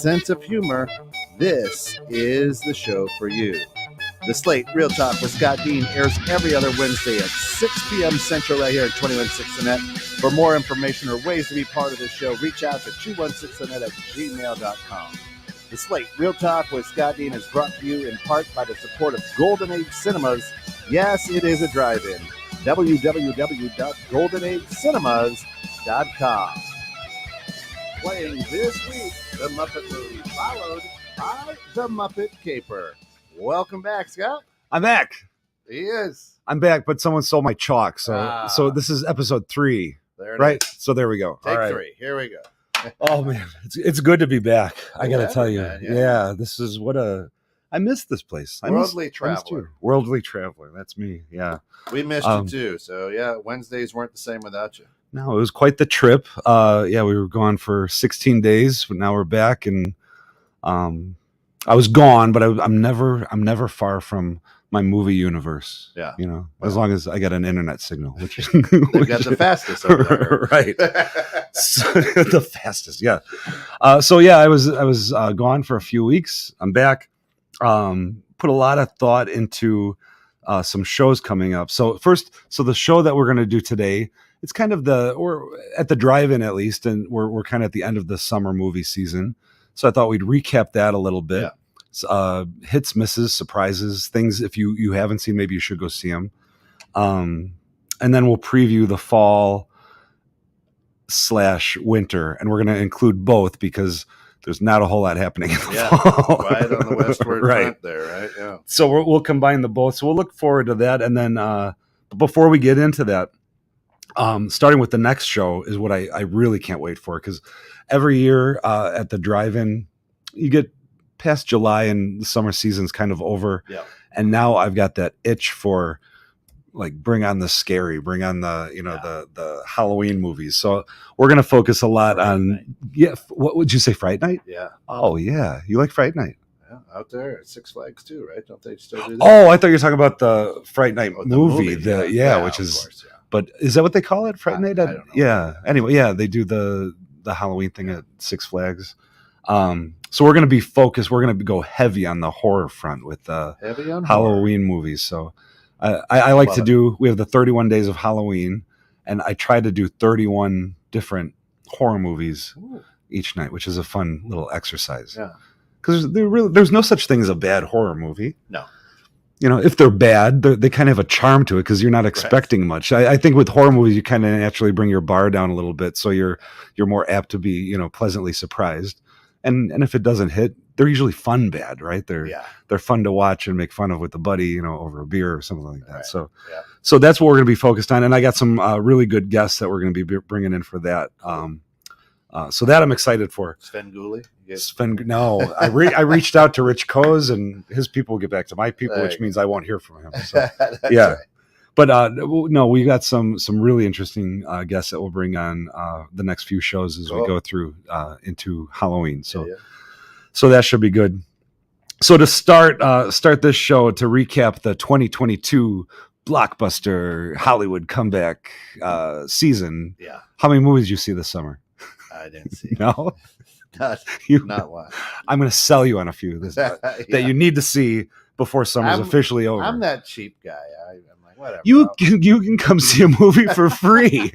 sense of humor, this is the show for you. The Slate Real Talk with Scott Dehn airs every other Wednesday at 6 p.m. Central right here at 216thenet. For more information or ways to be part of this show, reach out to 216thenet@gmail.com. The Slate Real Talk with Scott Dehn is brought to you in part by the support of Golden Age Cinemas. Yes, it is a drive-in. www.goldenagecinemas.com. Playing this week, The Muppet Movie, followed by The Muppet Caper. Welcome back, Scott. I'm back. He is. I'm back, but someone stole my chalk. So this is episode 3, right? Is. So there we go. Take All right. 3. Here we go. Oh man, it's good to be back. I gotta tell you, man, yeah. this is I missed this place. Worldly traveler. Worldly traveler. That's me. Yeah, we missed you too. So yeah, Wednesdays weren't the same without you. No, it was quite the trip. We were gone for 16 days, but now we're back, and I was gone, but I'm never far from my movie universe. Yeah, as long as I got an internet signal, which they've got the fastest over there. Right? The fastest, yeah. I was gone for a few weeks. I'm back. Put a lot of thought into some shows coming up. So the show that we're going to do today, it's kind of we're at the drive-in at least, and we're kind of at the end of the summer movie season. So I thought we'd recap that a little bit. Yeah. Hits, misses, surprises, things if you haven't seen, maybe you should go see them. And then we'll preview the fall / winter, and we're going to include both because there's not a whole lot happening in the fall. Right on the westward front there, right? Yeah. So we'll combine the both. So we'll look forward to that. And then before we get into that, starting with the next show is what I really can't wait for, because every year at the drive-in, you get past July and the summer season's kind of over. Yeah. And now I've got that itch for like bring on the scary, bring on the the Halloween movies. So we're gonna focus a lot on what would you say, Fright Night? Yeah. Oh yeah, you like Fright Night? Yeah, out there at Six Flags too, right? Don't they still do that? Oh, I thought you were talking about the Fright Night movie. Which is. Course, yeah. But is that what they call it, Fright Night? I don't know. Yeah. Anyway, yeah, they do the Halloween thing at Six Flags. So we're gonna be focused. We're gonna go heavy on the horror front with Halloween movies. So. I like to do, we have the 31 days of Halloween, and I try to do 31 different horror movies each night, which is a fun little exercise. Yeah. Because there's no such thing as a bad horror movie. No. If they're bad, they kind of have a charm to it because you're not expecting much. I think with horror movies, you kind of naturally bring your bar down a little bit, so you're more apt to be, pleasantly surprised. And if it doesn't hit, they're usually fun bad, right? They're fun to watch and make fun of with a buddy, over a beer or something like that. Right. So that's what we're going to be focused on. And I got some really good guests that we're going to be bringing in for that. So that I'm excited for. No, I reached out to Rich Coase, and his people will get back to my people, which means I won't hear from him. So, yeah. Right. But no, we got some really interesting guests that we'll bring on the next few shows as we go through into Halloween. So that should be good. So to start this show, to recap the 2022 blockbuster Hollywood comeback season. Yeah. How many movies did you see this summer? I didn't see. No. Not one. I'm going to sell you on a few that you need to see before summer's officially over. I'm that cheap guy. I'm like, whatever. You can come see a movie for free.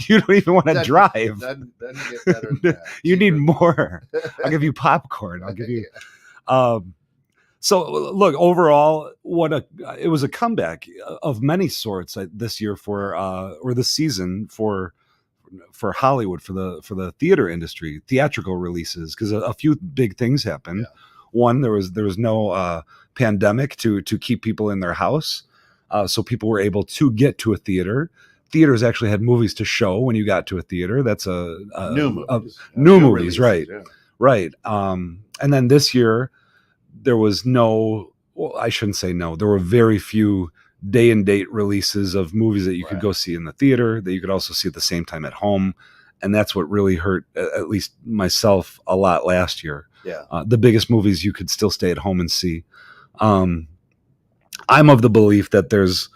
You don't even want to drive. Doesn't get better than that. You need more. I'll give you popcorn. I'll give you. So look, overall, it was a comeback of many sorts this year or this season for Hollywood, for the theater industry, theatrical releases, because a few big things happened. Yeah. One, there was no pandemic to keep people in their house, so people were able to get to a theater. Theaters actually had movies to show when you got to a theater. That's new movies, right? Yeah. Right. And then this year there was I shouldn't say no. There were very few day and date releases of movies that you could go see in the theater that you could also see at the same time at home. And that's what really hurt, at least myself, a lot last year. Yeah. The biggest movies you could still stay at home and see. I'm of the belief that there's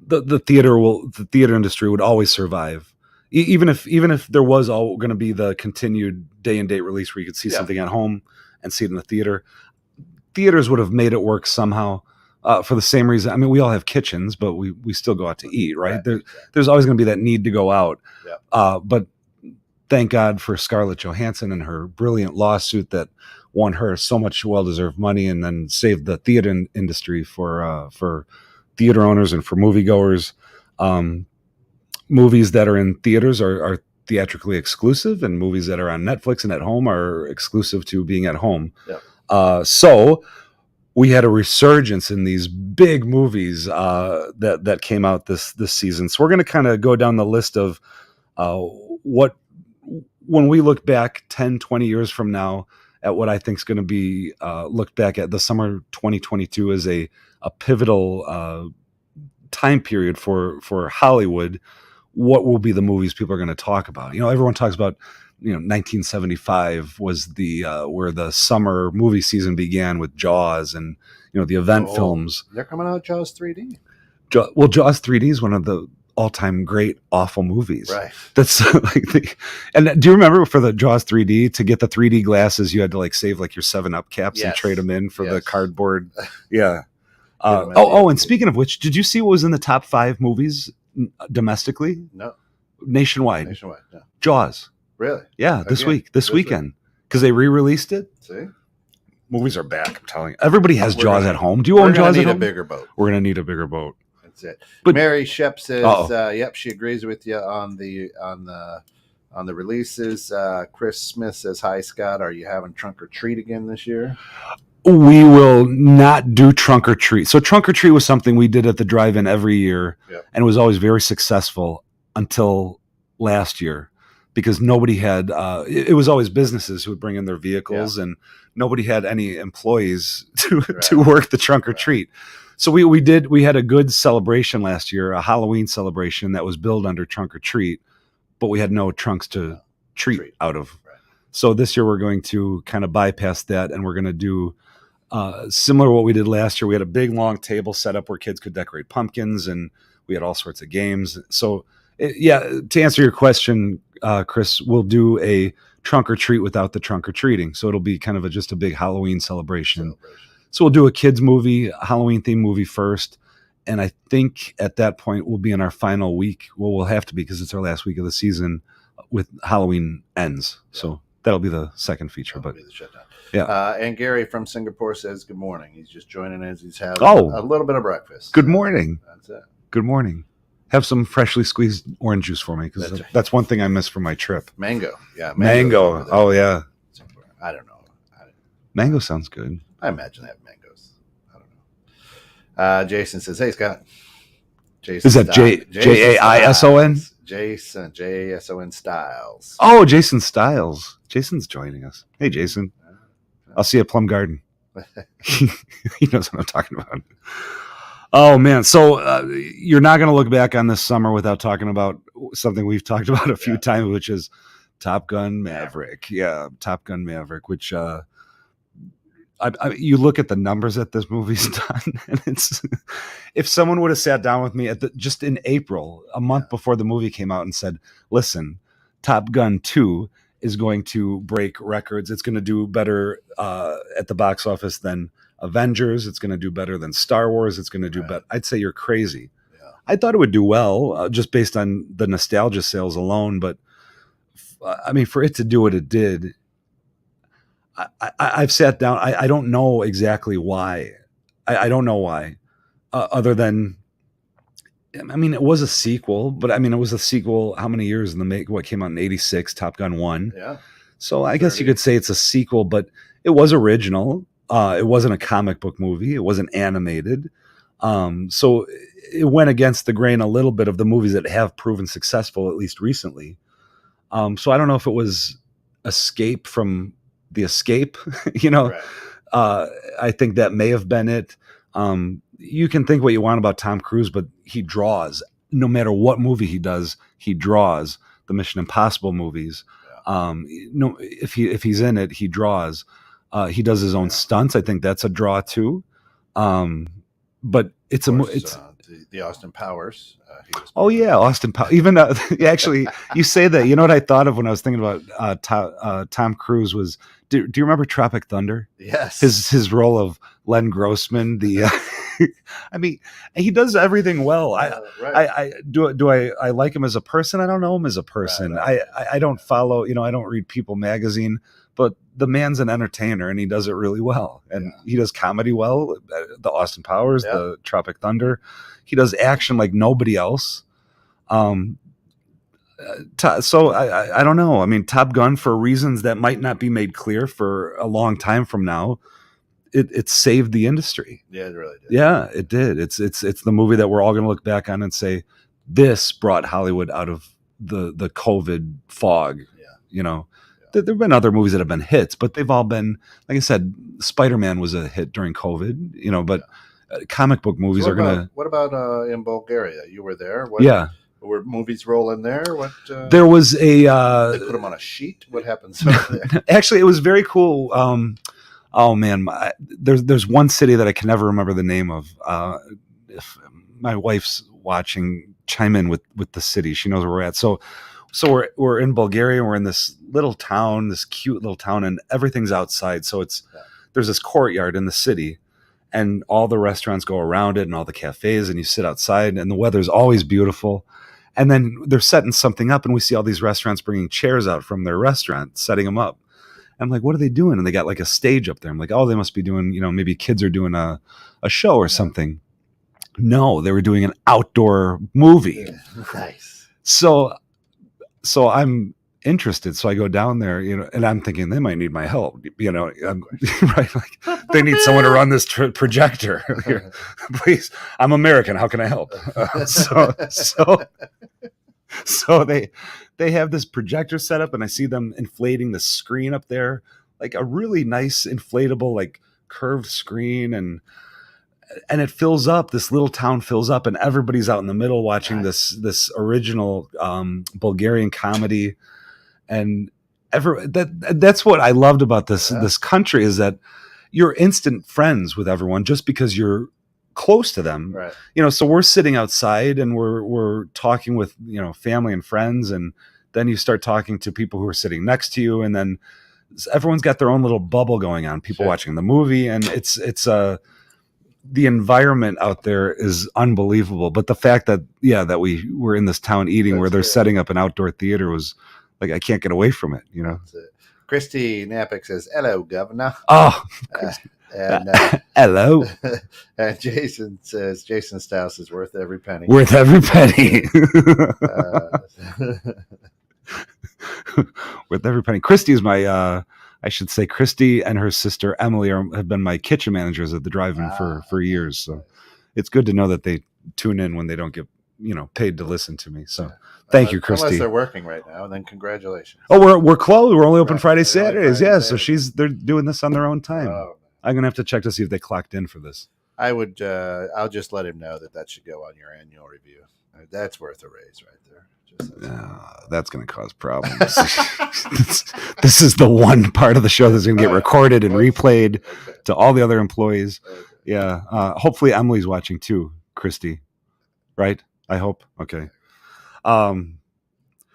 the theater industry would always survive even if there was all going to be the continued day and date release where you could see something at home and see it in the theater, theaters would have made it work somehow. For the same reason, I mean, we all have kitchens, but we still go out to eat, right? There's always going to be that need to go out. But thank God for Scarlett Johansson and her brilliant lawsuit that won her so much well-deserved money and then saved the theater industry for theater owners and for moviegoers. Movies that are in theaters are theatrically exclusive, and movies that are on Netflix and at home are exclusive to being at home. So we had a resurgence in these big movies that came out this season. So we're going to kind of go down the list of what, when we look back 10, 20 years from now at what I think is going to be looked back at the summer 2022 as a pivotal time period for Hollywood. What will be the movies people are going to talk about? Everyone talks about, 1975 was the where the summer movie season began with Jaws and, the event films. They're coming out Jaws 3D. Jaws 3D is one of the all-time great awful movies. Right. That's and do you remember for the Jaws 3D, to get the 3D glasses, you had to save your 7-Up caps and trade them in for the cardboard. Yeah. And speaking of which, did you see what was in the top 5 movies domestically? No. Nationwide. Yeah. Jaws. Really? Yeah, this weekend. Because they re-released it. See? Movies are back, I'm telling you. Everybody has Jaws at home. Do you own Jaws at home? We're going to need a bigger boat. We're going to need a bigger boat. That's it. But Mary Shep says, yep, she agrees with you on the releases. Chris Smith says, hi, Scott. Are you having trunk or treat again this year? We will not do trunk or treat. So trunk or treat was something we did at the drive-in every year, and it was always very successful until last year, because nobody had, it was always businesses who would bring in their vehicles, and nobody had any employees to work the trunk or treat. So we had a good celebration last year, a Halloween celebration that was billed under trunk or treat, but we had no trunks to treat out of. Right. So this year we're going to kind of bypass that, and we're going to do similar to what we did last year. We had a big long table set up where kids could decorate pumpkins, and we had all sorts of games. So to answer your question, Chris, we'll do a trunk or treat without the trunk or treating. So it'll be kind of just a big Halloween celebration. So we'll do a kids movie, a Halloween themed movie first. And I think at that point we'll be in our final week. Well, we'll have to be, because it's our last week of the season with Halloween ends. So that'll be the second feature. That'll be the shutdown. Yeah. And Gary from Singapore says, good morning. He's just joining as he's having a little bit of breakfast. Good morning. That's it. Good morning. Have some freshly squeezed orange juice for me, because that's one thing I missed from my trip. Mango. Yeah. Mango. Oh, yeah. I don't know. Mango sounds good. I imagine they have mangoes. I don't know. Jason says, hey, Scott. Jason is that Jaison? Jason, Jason Styles. Oh, Jason Styles. Jason's joining us. Hey, Jason. I'll see you at Plum Garden. He knows what I'm talking about. Oh, man. So you're not going to look back on this summer without talking about something we've talked about a few times, which is Top Gun Maverick. Yeah, Top Gun Maverick, which you look at the numbers that this movie's done, and it's, if someone would have sat down with me just in April, a month before the movie came out, and said, listen, Top Gun 2 is going to break records. It's going to do better at the box office than Avengers. It's going to do better than Star Wars. It's going to do better. I'd say you're crazy. Yeah. I thought it would do well just based on the nostalgia sales alone. But I mean, for it to do what it did, I've sat down. I don't know exactly why. I don't know why, other than, I mean, it was a sequel, but I mean, it was a sequel. How many years in the make? What came out in '86? Top Gun 1. Yeah. So I guess you could say it's a sequel, but it was original. It wasn't a comic book movie. It wasn't animated. So it went against the grain a little bit of the movies that have proven successful, at least recently. So I don't know if it was escape from the escape, Right. I think that may have been it. You can think what you want about Tom Cruise, but he draws. No matter what movie he does, he draws. The Mission Impossible movies. No, if he's in it, he draws. He does his own stunts. I think that's a draw too. But it's the Austin Powers. Oh yeah, Austin Powers. Even actually, you say that. You know what I thought of when I was thinking about Tom Cruise was. Do you remember Tropic Thunder? Yes. His role of Len Grossman. The I mean, he does everything well. Right. I like him as a person. I don't know him as a person. Right. I don't follow. I don't read People magazine. But the man's an entertainer, and he does it really well. And he does comedy well. The Austin Powers, the Tropic Thunder. He does action like nobody else. So I don't know. I mean, Top Gun, for reasons that might not be made clear for a long time from now, it saved the industry. Yeah, it really did. Yeah, it did. It's the movie that we're all going to look back on and say, this brought Hollywood out of the COVID fog. Yeah. There have been other movies that have been hits, but they've all been, like I said, Spider-Man was a hit during COVID, but comic book movies are going to... What about in Bulgaria? You were there. Were movies rolling there? There was a... they put them on a sheet? What happens over there? Actually, it was very cool. Oh, man. There's one city that I can never remember the name of. If my wife's watching, chime in with the city. She knows where we're at. So we're in Bulgaria. We're in this little town, this cute little town, and everything's outside. So there's this courtyard in the city, and all the restaurants go around it, and all the cafes, and you sit outside, and the weather's always beautiful. And then they're setting something up, and we see all these restaurants bringing chairs out from their restaurant, setting them up. And I'm like, what are they doing? And they got like a stage up there. I'm like, oh, they must be doing, maybe kids are doing a show or something. No, they were doing an outdoor movie. Nice. So I'm interested. So I go down there, and I'm thinking they might need my help, right? Like they need someone to run this projector. Please, I'm American. How can I help? So they have this projector set up, and I see them inflating the screen up there, like a really nice inflatable, like curved screen, and it fills up. This little town fills up, and everybody's out in the middle watching this original Bulgarian comedy. And that's what I loved about this country, is that you're instant friends with everyone just because you're close to them. Right. So we're sitting outside and we're talking with family and friends, and then you start talking to people who are sitting next to you, and then everyone's got their own little bubble going on. People watching the movie, and it's the environment out there is unbelievable. But the fact that we were in this town eating where they're setting up an outdoor theater was like, I can't get away from it. That's it. Christy Napick says, "Hello, Governor." Oh, and hello. And Jason says, "Jason Stouse is worth every penny." Worth every penny. Worth every penny. Christy is my. I should say Christy and her sister Emily have been my kitchen managers at the drive-in for years. So it's good to know that they tune in when they don't get paid to listen to me. So thank you, Christy. Unless they're working right now, then congratulations. Oh, we're closed. We're only open Friday, Saturdays. So they're doing this on their own time. I'm gonna have to check to see if they clocked in for this. I would. I'll just let him know that should go on your annual review. That's worth a raise right there. That's going to cause problems. This is the one part of the show that's going to get recorded and replayed to all the other employees. Yeah. Hopefully Emily's watching too, Christy. Right? I hope. Okay.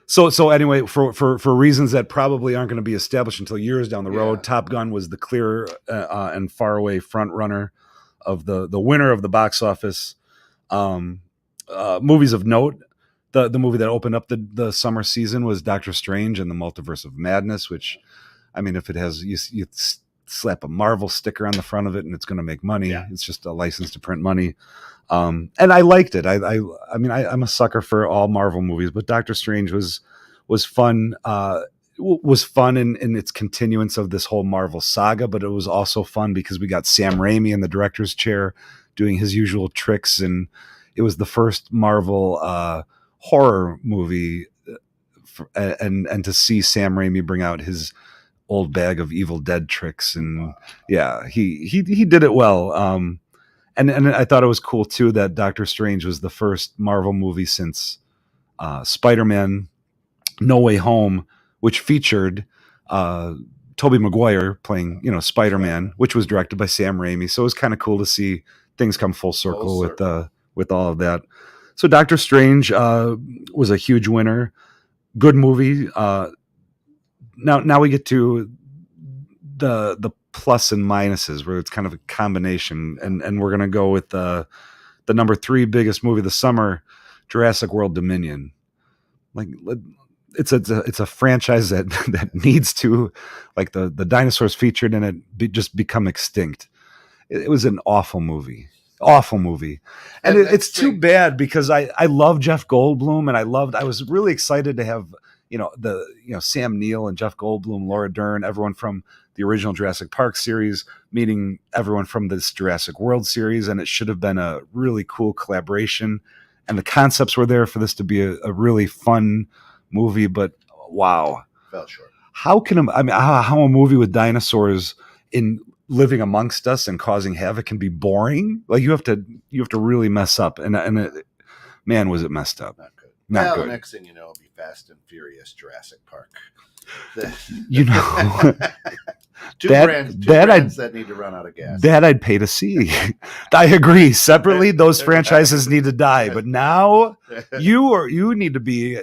So anyway, for reasons that probably aren't going to be established until years down the road, Top Gun was the clear and far away front runner of the winner of the box office. Movies of note. The movie that opened up the summer season was Doctor Strange and the Multiverse of Madness, which, I mean, if it has, you slap a Marvel sticker on the front of it and it's going to make money. Yeah. It's just a license to print money. And I liked it. I mean, I'm a sucker for all Marvel movies, but Doctor Strange was fun. Was fun in its continuance of this whole Marvel saga, but it was also fun because we got Sam Raimi in the director's chair doing his usual tricks, and it was the first Marvel horror movie, and to see Sam Raimi bring out his old bag of Evil Dead tricks, and he did it well. And I thought it was cool too that Doctor Strange was the first Marvel movie since Spider-Man No Way Home, which featured Tobey Maguire playing Spider-Man, which was directed by Sam Raimi. So it was kind of cool to see things come full circle. with all of that. So Doctor Strange was a huge winner. Good movie. Now we get to the plus and minuses, where it's kind of a combination, and we're gonna go with the number 3 biggest movie of the summer, Jurassic World Dominion. Like, it's a franchise that needs to, like, the dinosaurs featured in it just become extinct. It was an awful movie. And it's too bad, because I love Jeff Goldblum, and I was really excited to have Sam Neill and Jeff Goldblum, Laura Dern, everyone from the original Jurassic Park series meeting everyone from this Jurassic World series, and it should have been a really cool collaboration, and the concepts were there for this to be a really fun movie. But wow, fell short. How a movie with dinosaurs in living amongst us and causing havoc can be boring? Like, you have to really mess up, and man, was it messed up. Not good. The next thing you know, it'll be Fast and Furious Jurassic Park. Two brands that need to run out of gas. That I'd pay to see. I agree. Separately, those franchises need to die. But now you need to be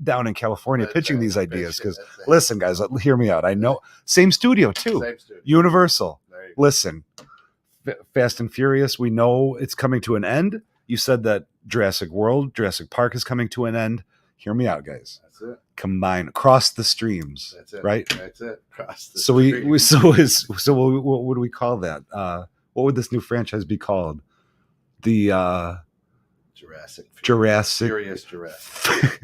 down in California pitching these ideas. Because listen, guys, hear me out. I know, same studio too. Universal. Listen, Fast and Furious, we know it's coming to an end. You said that Jurassic Park is coming to an end. Hear me out, guys. That's it. Combine across the streams. That's it. Right? That's it. Across the streams. So what do we call that? What would this new franchise be called? The Jurassic. Furious Jurassic.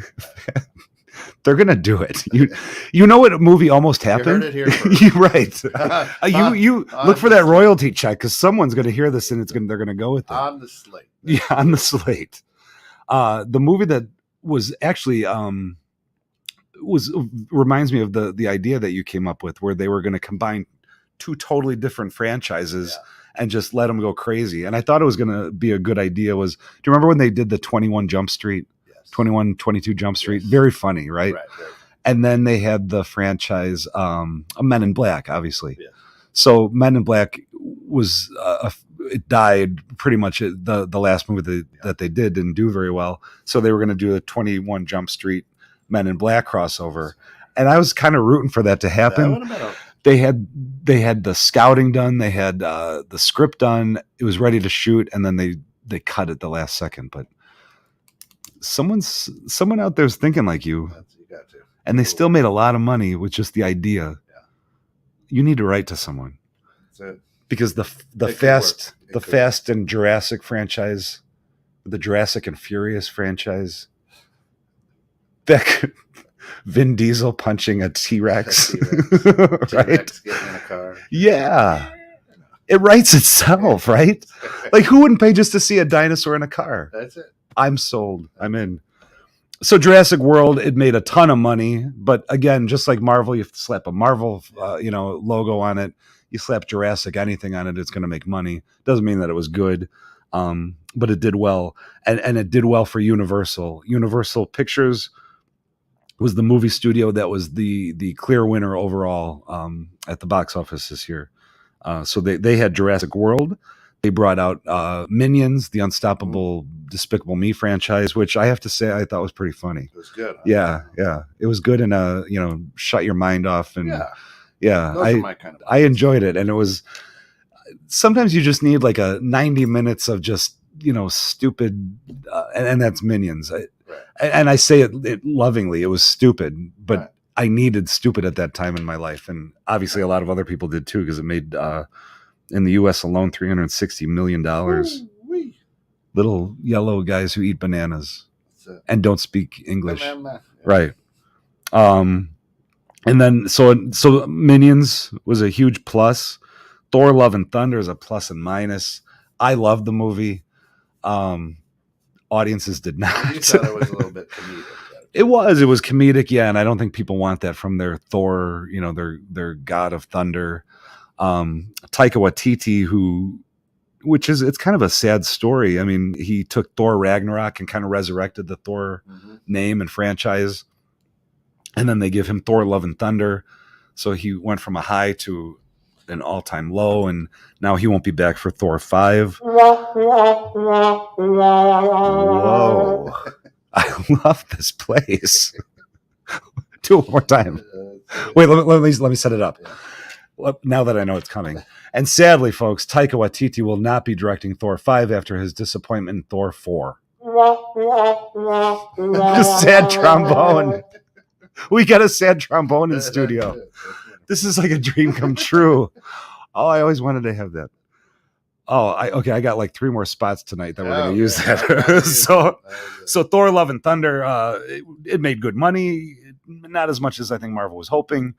They're gonna do it. You know what movie almost happened? You heard it here first. You're right. You look for that royalty check, because someone's gonna hear this and they're gonna go with it. On the slate. Yeah, on the slate. The movie that was actually reminds me of the idea that you came up with, where they were going to combine 2 totally different franchises and just let them go crazy. And I thought it was going to be a good idea. Do you remember when they did the 21 Jump Street? Yes. 21, 22 Jump Street? Yes. Very funny, right? Right. And then they had the franchise Men in Black, obviously. Yeah. So Men in Black was it died pretty much. The last movie that they didn't do very well. So they were going to do a 21 Jump Street Men in Black crossover, and I was kind of rooting for that to happen. They had the scouting done, they had the script done, it was ready to shoot, and then they cut it the last second. But someone out there's thinking like you got to. And they still made a lot of money with just the idea. Yeah. You need to write to someone. That's it. Because the Fast and Jurassic franchise, the Jurassic and Furious franchise, Vin Diesel punching a T-Rex. Right? T-Rex getting in a car. Yeah. It writes itself, right? Like, who wouldn't pay just to see a dinosaur in a car? That's it. I'm sold. I'm in. So Jurassic World, it made a ton of money, but again, just like Marvel, you have to slap a Marvel logo on it. You slap Jurassic anything on it, it's going to make money. Doesn't mean that it was good, but it did well, and it did well for Universal. Universal Pictures was the movie studio that was the clear winner overall at the box office this year. So they had Jurassic World. They brought out Minions, the Unstoppable Despicable Me franchise, which I have to say I thought was pretty funny. It was good. Yeah. It was good, and shut your mind off, and yeah. Those are my kind of I enjoyed it, and it was. Sometimes you just need like a 90 minutes of just stupid, and that's Minions. And I say it lovingly. It was stupid, but right. I needed stupid at that time in my life, and obviously a lot of other people did too, because it made in the U.S. alone $360 million. Ooh-wee. Little yellow guys who eat bananas and don't speak English, right? And then so Minions was a huge plus. Thor: Love and Thunder is a plus and minus. I loved the movie. Audiences did not. You thought it was a little bit comedic. It was comedic, yeah, and I don't think people want that from their Thor, their god of thunder. Taika Waititi, it's kind of a sad story. I mean, he took Thor Ragnarok and kind of resurrected the Thor name and franchise, and then they give him Thor: Love and Thunder, so he went from a high to an all-time low, and now he won't be back for Thor 5. Whoa. I love this place. Do it one more time. Wait, let me set it up. Now that I know it's coming. And sadly, folks, Taika Waititi will not be directing Thor 5 after his disappointment in Thor 4. Sad trombone. We got a sad trombone in the studio. This is like a dream come true. Oh, I always wanted to have that. Oh, I got like 3 more spots tonight that we're going to use that. So Thor: Love and Thunder, it made good money, not as much as I think Marvel was hoping.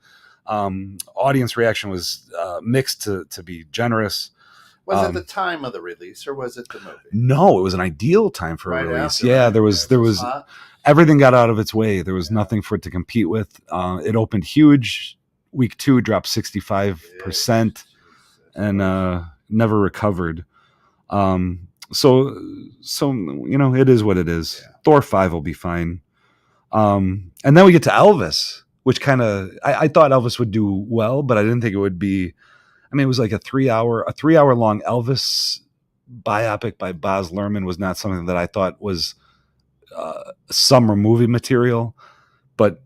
Audience reaction was mixed to be generous. Was it the time of the release or was it the movie? No, it was an ideal time for a release. After, yeah, there was everything got out of its way. There was nothing for it to compete with. It opened huge. Week 2 dropped 65% and never recovered. So it is what it is. Yeah. Thor 5 will be fine. And then we get to Elvis, which kind of I thought Elvis would do well, but I didn't think it would be. I mean, it was like a 3 hour long Elvis biopic by Baz Luhrmann was not something that I thought was summer movie material, but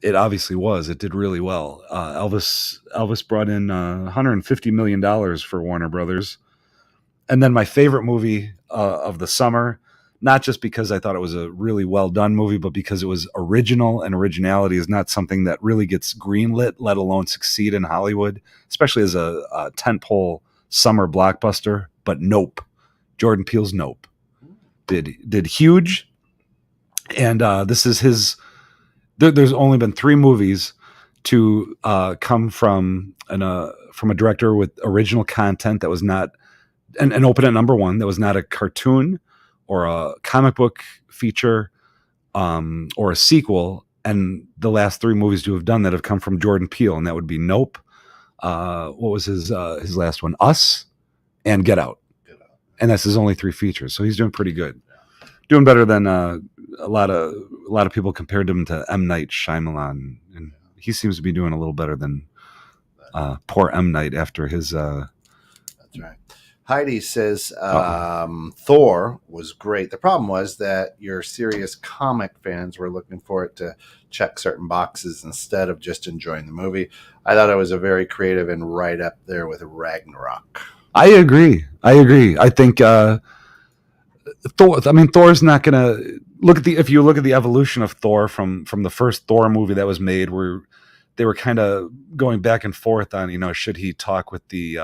it obviously was. It did really well. Elvis brought in $150 million for Warner Brothers. And then my favorite movie of the summer, not just because I thought it was a really well done movie, but because it was original, and originality is not something that really gets greenlit, let alone succeed in Hollywood, especially as a tentpole summer blockbuster. But Nope, Jordan Peele's Nope, did huge. And this is his. There's only been 3 movies to come from a director with original content that was not, and open at number 1, that was not a cartoon or a comic book feature or a sequel. And the last 3 movies to have done that have come from Jordan Peele, and that would be Nope. What was his last one? Us and Get Out. And that's his only 3 features. So he's doing pretty good. Doing better than a lot of people compared him to M. Night Shyamalan, and he seems to be doing a little better than poor M. Night after his. That's right. Heidi says Thor was great. The problem was that your serious comic fans were looking for it to check certain boxes instead of just enjoying the movie. I thought it was a very creative and right up there with Ragnarok. I agree. I think. Thor's not gonna if you look at the evolution of Thor from the first Thor movie that was made, where they were kind of going back and forth on, should he talk with the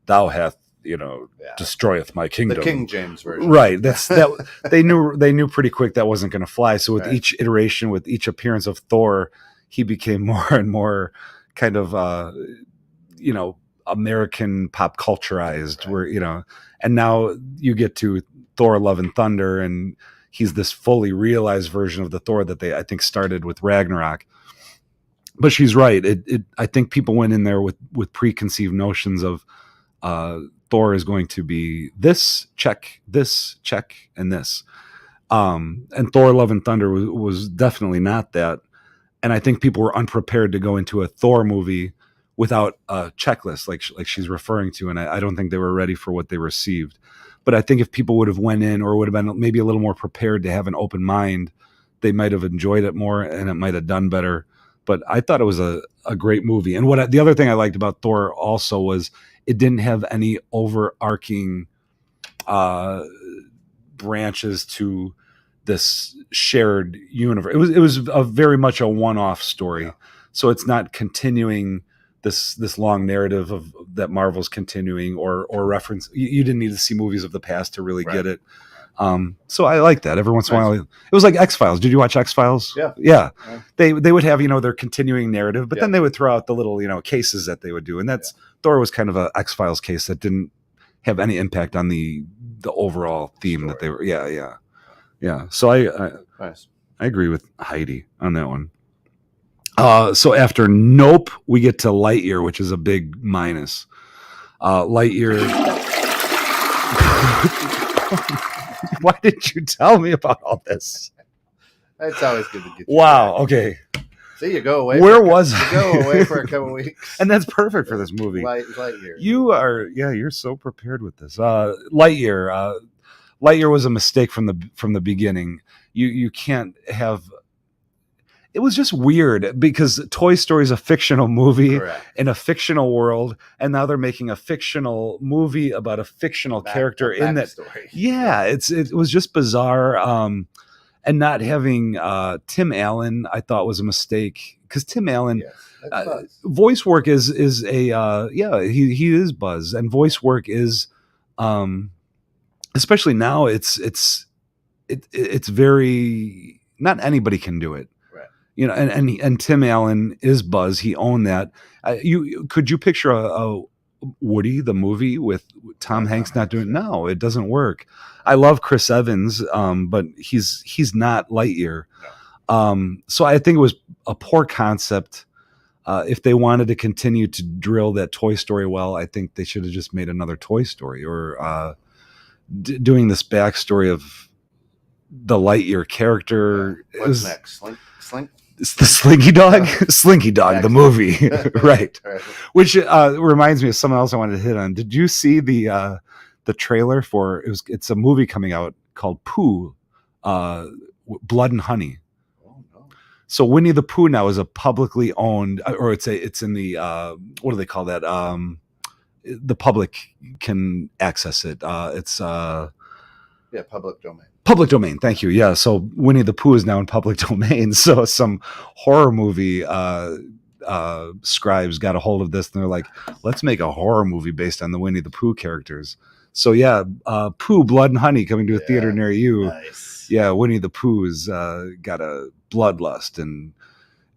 thou hath, destroyeth my kingdom, the King James version, right? That they knew pretty quick that wasn't going to fly. So with each iteration, with each appearance of Thor, he became more and more kind of American pop culturized, where and now you get to Thor: Love and Thunder, and he's this fully realized version of the Thor that I think started with Ragnarok. But she's right. I think people went in there with preconceived notions of Thor is going to be this check, and this. And Thor: Love and Thunder was definitely not that. And I think people were unprepared to go into a Thor movie without a checklist like she's referring to, and I don't think they were ready for what they received. But I think if people would have went in, or would have been maybe a little more prepared to have an open mind, they might have enjoyed it more, and it might have done better. But I thought it was a great movie. And the other thing I liked about Thor also was it didn't have any overarching branches to this shared universe. It was very much a one-off story. Yeah. So it's not continuing this long narrative of that Marvel's continuing or reference. You didn't need to see movies of the past to really get it. So I like that. Every once in a while, it was like X-Files. Did you watch X-Files? Yeah. They would have their continuing narrative, but then they would throw out the little cases that they would do, and that's Thor was kind of a X-Files case that didn't have any impact on the overall theme that they were. Yeah. So I agree with Heidi on that one. So after Nope, we get to Lightyear, which is a big minus. Lightyear. Why didn't you tell me about all this? It's always good to get you. Wow. Okay. See, you go away. Where was I? You go away for a couple weeks. And that's perfect for this movie. Lightyear. You're so prepared with this. Lightyear. Lightyear was a mistake from the beginning. You can't have. It was just weird because Toy Story is a fictional movie in a fictional world, and now they're making a fictional movie about a fictional character in that. Story. Yeah, it was just bizarre. And not having Tim Allen, I thought was a mistake because Tim Allen, voice work is a he is Buzz, and voice work is, especially now it's very, not anybody can do it. You know, and Tim Allen is Buzz. He owned that. Could you picture a Woody the movie with Tom Hanks not doing? No, it doesn't work. I love Chris Evans, but he's not Lightyear. So I think it was a poor concept. If they wanted to continue to drill that Toy Story well, I think they should have just made another Toy Story or doing this backstory of the Lightyear character. What's next? It's the Slinky Dog, Slinky Dog the movie, right? Which reminds me of something else I wanted to hit on. Did you see the trailer for it's a movie coming out called Pooh, Blood and Honey? Oh, no. So Winnie the Pooh now is a publicly owned, or it's in the what do they call that? The public can access it. It's public domain. Public domain, thank you. Yeah, so Winnie the Pooh is now in public domain. So some horror movie scribes got a hold of this, and they're like, "Let's make a horror movie based on the Winnie the Pooh characters." So yeah, Pooh, Blood and Honey coming to a theater near you. Nice. Yeah, Winnie the Pooh's got a bloodlust, and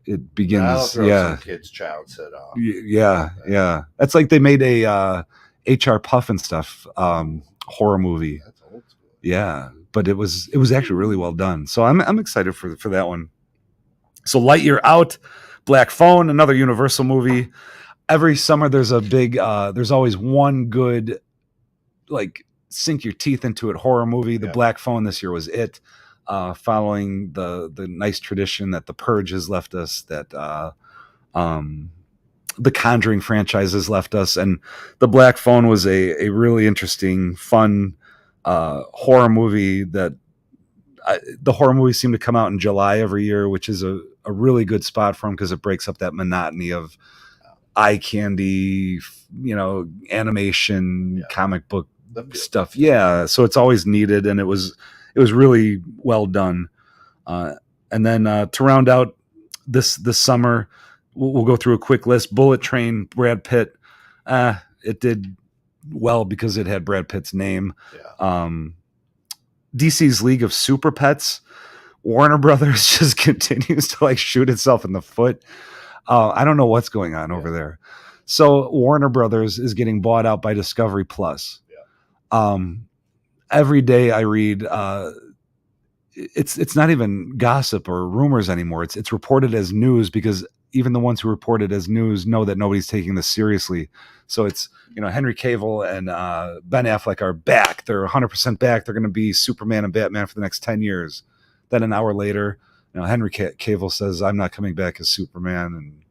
it begins. I'll throw some kids' childhood off. Yeah. That's like they made a HR Puff and Stuff horror movie. That's old school. Yeah. But it was actually really well done. So I'm excited for that one. So Lightyear out, Black Phone, another Universal movie. Every summer there's a big there's always one good, like, sink your teeth into it horror movie. The Black Phone this year was it, following the nice tradition that The Purge has left us, that the Conjuring franchise has left us, and the Black Phone was a really interesting, fun horror movie that the horror movies seem to come out in July every year, which is a really good spot for them because it breaks up that monotony of eye candy, animation, comic book stuff. Yeah. So it's always needed. And it was really well done. And then to round out this summer, we'll go through a quick list. Bullet Train, Brad Pitt. It did well because it had Brad Pitt's name. DC's League of Super Pets, Warner Brothers just continues to shoot itself in the foot. I don't know what's going on over there. So Warner Brothers is getting bought out by Discovery Plus. Every day I read it's not even gossip or rumors anymore. It's reported as news because even the ones who report it as news know that nobody's taking this seriously. So it's, Henry Cavill and Ben Affleck are back. They're 100% back. They're going to be Superman and Batman for the next 10 years. Then an hour later, Henry Cavill says, I'm not coming back as Superman.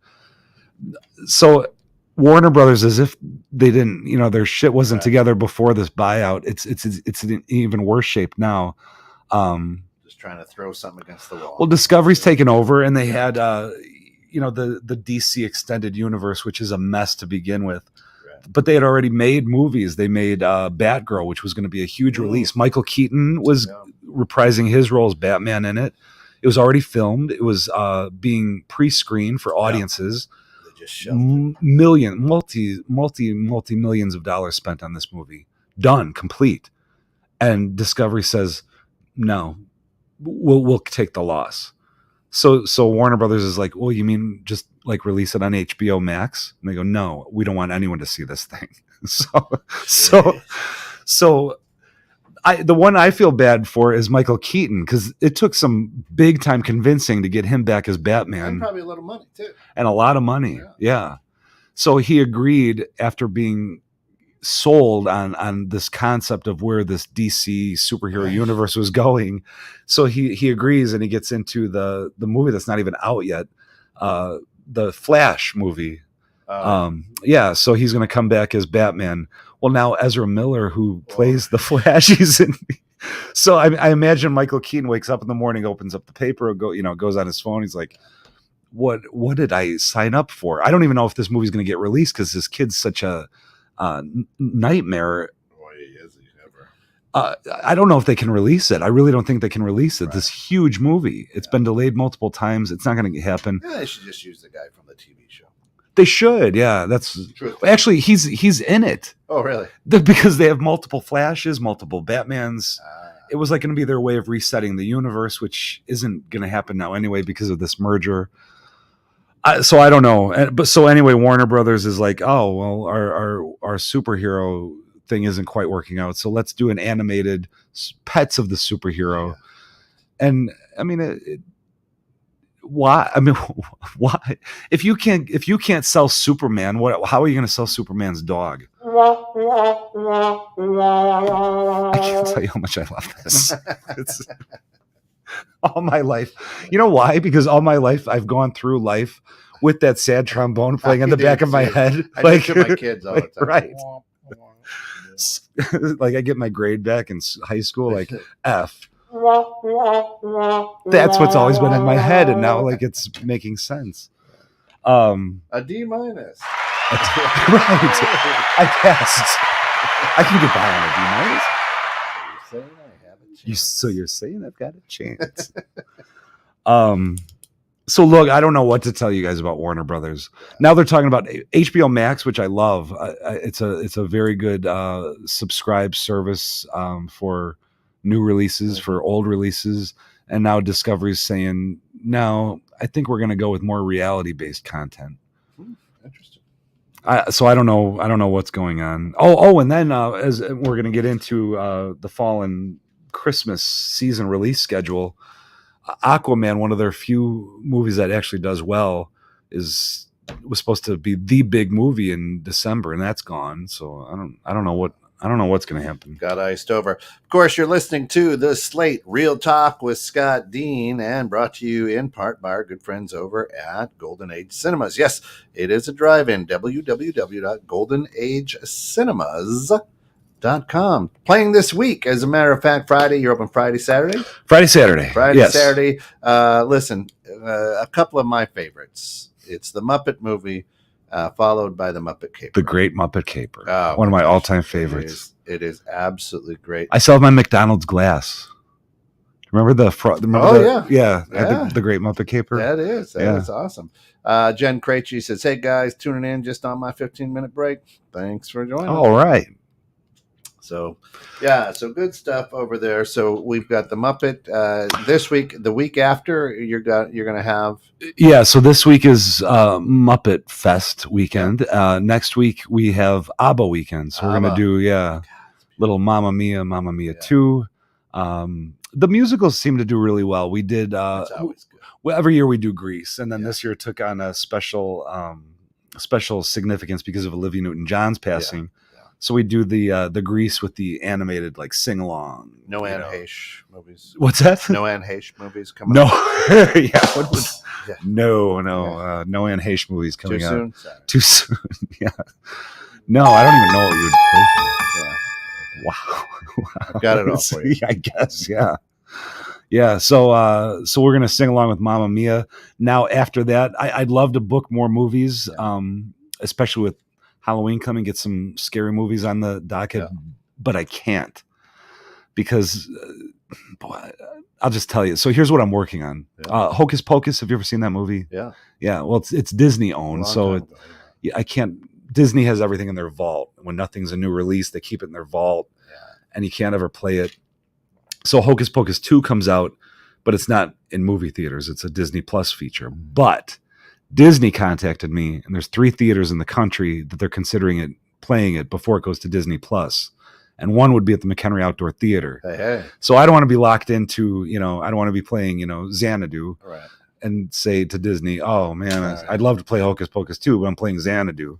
And so Warner Brothers, as if they didn't, their shit wasn't together before this buyout. It's in even worse shape now. Just trying to throw something against the wall. Well, Discovery's taken over, and they had, the DC extended universe, which is a mess to begin with. But they had already made movies. They made Batgirl, which was going to be a huge release. Michael Keaton was reprising his role as Batman in it. It was already filmed. It was being pre-screened for audiences. They just shelved it. Multi-millions of dollars spent on this movie. Done, complete. And Discovery says, no, we'll take the loss. So Warner Brothers is like, well, you mean just release it on HBO Max? And they go, no, we don't want anyone to see this thing. So the one I feel bad for is Michael Keaton, because it took some big time convincing to get him back as Batman. And probably a lot of money too. And a lot of money. Yeah. So he agreed after being sold on this concept of where this DC superhero universe was going. So he agrees, and he gets into the movie that's not even out yet. the Flash movie. So he's going to come back as Batman. Well, now Ezra Miller, who plays the Flash, he's in. So I imagine Michael Keaton wakes up in the morning, opens up the paper, goes on his phone. He's like, "What did I sign up for? I don't even know if this movie's going to get released because this kid's such a nightmare." I don't know if they can release it. I really don't think they can release it. Right. This huge movie. It's been delayed multiple times. It's not going to happen. Yeah, they should just use the guy from the TV show. They should. Yeah, that's true. Actually, he's in it. Oh, really? Because they have multiple Flashes, multiple Batmans. It was like going to be their way of resetting the universe, which isn't going to happen now anyway because of this merger. So I don't know. But so anyway, Warner Brothers is like, oh well, our superhero thing isn't quite working out, so let's do an animated Pets of the Superhero. And I mean, why? I mean, why? If you can't sell Superman, how are you going to sell Superman's dog? I can't tell you how much I love this. It's all my life. You know why? Because all my life I've gone through life with that sad trombone playing in the back of my head. I like my kids all the time. Right. Like I get my grade back in high school, like F. That's what's always been in my head, and now like it's making sense. A D-. Right. I guess I can get by on a D-. You're saying I've got a chance. So look, I don't know what to tell you guys about Warner Brothers. Now they're talking about HBO Max, which I love. It's a very good subscribe service for new releases, for old releases, and now Discovery's saying, no, I think we're going to go with more reality-based content. Interesting. So I don't know what's going on. And then as we're going to get into the fall and Christmas season release schedule. Aquaman, one of their few movies that actually does well, was supposed to be the big movie in December, and that's gone. So I don't know what's going to happen. Got iced over. Of course, you're listening to the Slate Real Talk with Scott Dehn, and brought to you in part by our good friends over at Golden Age Cinemas. Yes, it is a drive-in. www.goldenageCinemas.com. Playing this week, as a matter of fact. Friday, you're open Friday, Saturday? Saturday. Yes. Saturday. Listen, a couple of my favorites. It's the Muppet movie, followed by the Muppet Caper. The Great Muppet Caper. One of my all-time favorites. It is absolutely great. I still have my McDonald's glass. Remember the the Great Muppet Caper? That is awesome. Jen Krejci says, hey guys, tuning in just on my 15-minute break. Thanks for joining. All right. So good stuff over there. So we've got the Muppet this week. The week after, you're going to have. Yeah. So this week is Muppet Fest weekend. Next week we have ABBA weekend. So we're going to do little Mamma Mia 2. The musicals seem to do really well. We did. That's always good. Well, every year we do Grease, and then this year took on a special significance because of Olivia Newton-John's passing. Yeah. So we do the Grease with the animated like sing along. No Anne Heche movies. What's that? No Anne Heche movies coming out. No. No Anne Heche movies coming out. Soon? Too soon. Yeah. No, I don't even know what you would play for. Yeah. Wow. I've got it all for you. I guess. Yeah. Yeah. So we're gonna sing along with Mamma Mia. Now after that, I'd love to book more movies, especially with Halloween coming, get some scary movies on the docket, but I can't because, I'll just tell you. So here's what I'm working on. Hocus Pocus. Have you ever seen that movie? Yeah. Yeah. Well, it's Disney owned, so I can't. Disney has everything in their vault. When nothing's a new release, they keep it in their vault, and you can't ever play it. So Hocus Pocus 2 comes out, but it's not in movie theaters. It's a Disney Plus feature, but Disney contacted me, and there's 3 theaters in the country that they're considering playing it before it goes to Disney Plus, and one would be at the McHenry Outdoor Theater. Hey. So I don't want to be locked into, I don't want to be playing, Xanadu, right, and say to Disney, "Oh man, I'd love to play Hocus Pocus 2, but I'm playing Xanadu."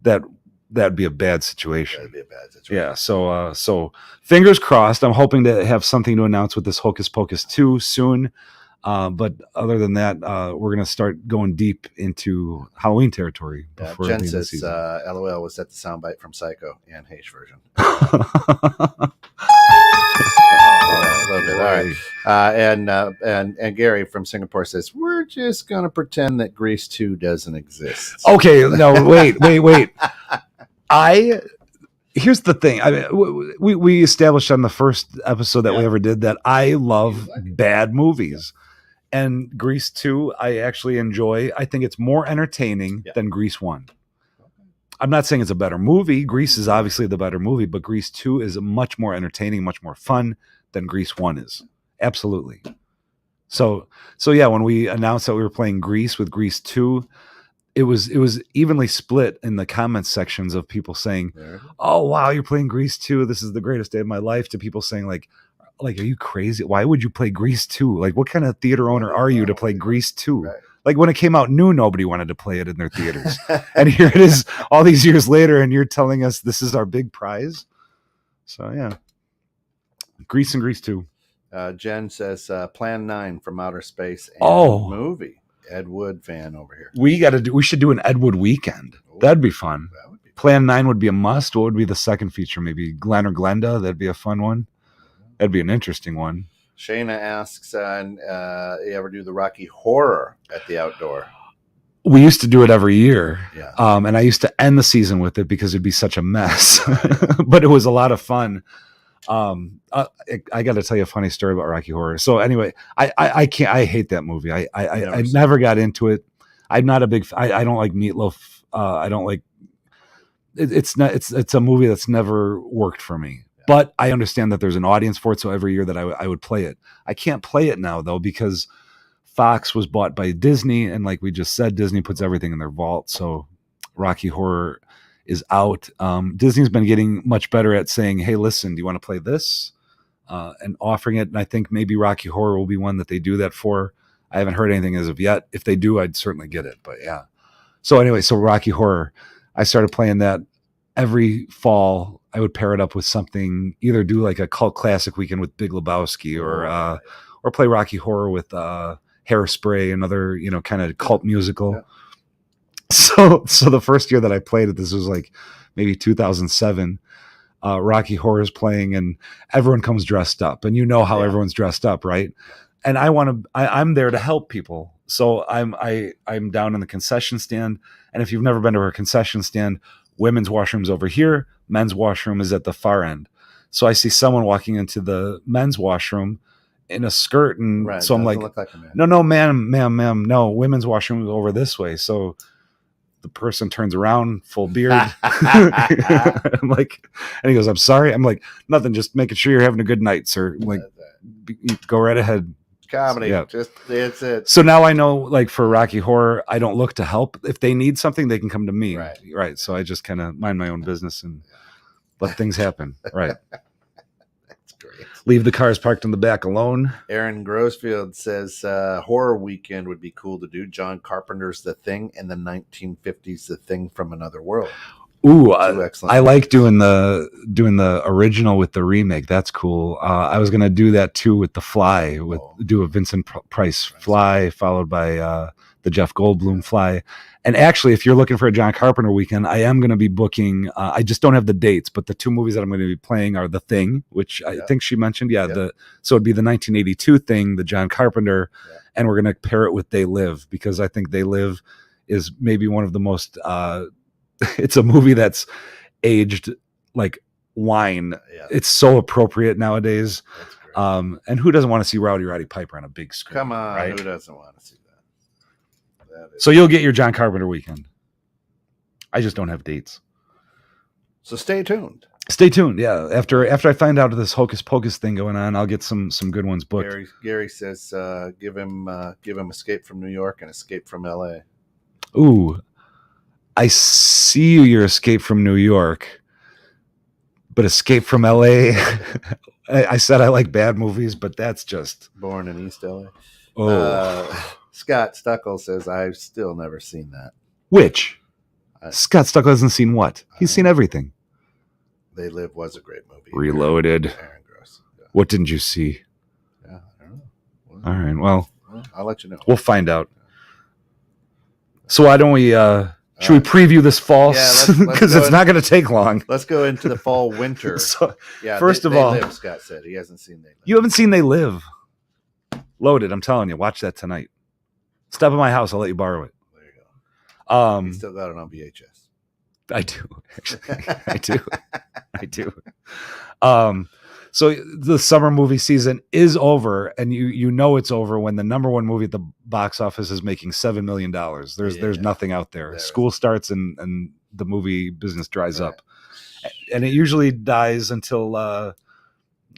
That'd be a bad situation. Yeah. So fingers crossed. I'm hoping to have something to announce with this Hocus Pocus 2 soon. But other than that, we're going to start going deep into Halloween territory before the Jen end of the says, season. LOL, was that the soundbite from Psycho and Hayes version? A little bit. All right. And Gary from Singapore says, we're just going to pretend that Grease 2 doesn't exist. Okay, no, wait. Here's the thing. I mean, we established on the first episode that we ever did that I love bad movies. And Grease 2, I actually enjoy. I think it's more entertaining than Grease 1. I'm not saying it's a better movie. Grease is obviously the better movie, but Grease 2 is much more entertaining, much more fun than Grease 1 is. Absolutely. So yeah, when we announced that we were playing Grease with Grease 2, it was evenly split in the comments sections of people saying, "Oh wow, you're playing Grease 2. This is the greatest day of my life," to people saying like, are you crazy? Why would you play Grease 2? Like, what kind of theater owner are you to play Grease 2? Right. Like, when it came out new, nobody wanted to play it in their theaters. And here it is all these years later, and you're telling us this is our big prize. So yeah, Grease and Grease 2. Jen says, Plan 9 from Outer Space and movie. Ed Wood fan over here. We should do an Ed Wood weekend. That'd be fun. That would be fun. Plan 9 would be a must. What would be the second feature? Maybe Glenn or Glenda. That'd be a fun one. That'd be an interesting one. Shayna asks, you ever do the Rocky Horror at the outdoor? We used to do it every year. Yeah. And I used to end the season with it because it'd be such a mess. But it was a lot of fun. I got to tell you a funny story about Rocky Horror. So anyway, I hate that movie. I never got into it. I'm not a big. I don't like Meatloaf. I don't like. It's a movie that's never worked for me. Yeah. But I understand that there's an audience for it. So every year that I would play it. I can't play it now though because Fox was bought by Disney, and like we just said, Disney puts everything in their vault. So Rocky Horror is out. Disney's been getting much better at saying, hey, listen, do you want to play this? And offering it. And I think maybe Rocky Horror will be one that they do that for. I haven't heard anything as of yet. If they do, I'd certainly get it. But yeah. So anyway, so Rocky Horror, I started playing that every fall. I would pair it up with something, either do like a cult classic weekend with Big Lebowski or play Rocky Horror with Hairspray, another, kind of cult musical. Yeah. So the first year that I played it, this was like maybe 2007, Rocky Horror is playing and everyone comes dressed up, and how everyone's dressed up, right? And I'm there to help people. So I'm down in the concession stand. And if you've never been to a concession stand, women's washroom's over here, men's washroom is at the far end. So I see someone walking into the men's washroom in a skirt, and so I'm like no, ma'am, no, women's washroom is over this way. So the person turns around, full beard. I'm like, and he goes, I'm sorry. I'm like, nothing, just making sure you're having a good night, sir. I'm like, go right ahead. Comedy. Yeah. It's it. So now I know, like, for Rocky Horror, I don't look to help. If they need something, they can come to me. Right. So I just kind of mind my own business and let things happen. Right. That's great. Leave the cars parked in the back alone. Aaron Grossfield says horror weekend would be cool to do. John Carpenter's The Thing, and the 1950s The Thing from Another World. Ooh, I like doing the original with the remake. That's cool. I was gonna do that too with The Fly. Do a Vincent Price Fly followed by the Jeff Goldblum Fly. And actually, if you're looking for a John Carpenter weekend, I am going to be booking. I just don't have the dates, but the two movies that I'm going to be playing are The Thing, which I think she mentioned. So it'd be the 1982 Thing, the John Carpenter, and we're going to pair it with They Live, because I think They Live is maybe one of the most. It's a movie that's aged like wine. Yeah. It's so appropriate nowadays. And who doesn't want to see Roddy Piper on a big screen? Come on, right? Who doesn't want to see that? So you'll get your John Carpenter weekend. I just don't have dates. So stay tuned. Yeah. After I find out this Hocus Pocus thing going on, I'll get some good ones booked. Gary says give him Escape from New York and Escape from LA. Ooh. I see your Escape from New York, but Escape from LA. I said I like bad movies, but that's just Born in East LA. Oh. Scott Stuckle says I've still never seen that. Which? Scott Stuckle hasn't seen what? He's seen everything. They Live was a great movie. Reloaded. Aaron Gross. Yeah. What didn't you see? Yeah, I don't know. All right. Well, I'll let you know. We'll find out. So why don't we? Should we preview this fall? Because it's not going to take long. Let's go into the fall winter. So, yeah. First of all, Live, Scott said he hasn't seen They Live. You haven't seen They Live? Loaded. I'm telling you. Watch that tonight. Step at my house. I'll let you borrow it. There you go. You still got it on VHS. I do. Actually, I do. So the summer movie season is over, and you know it's over when the number one movie at the box office is making $7 million. There's nothing out there. School starts and the movie business dries up, and it usually dies until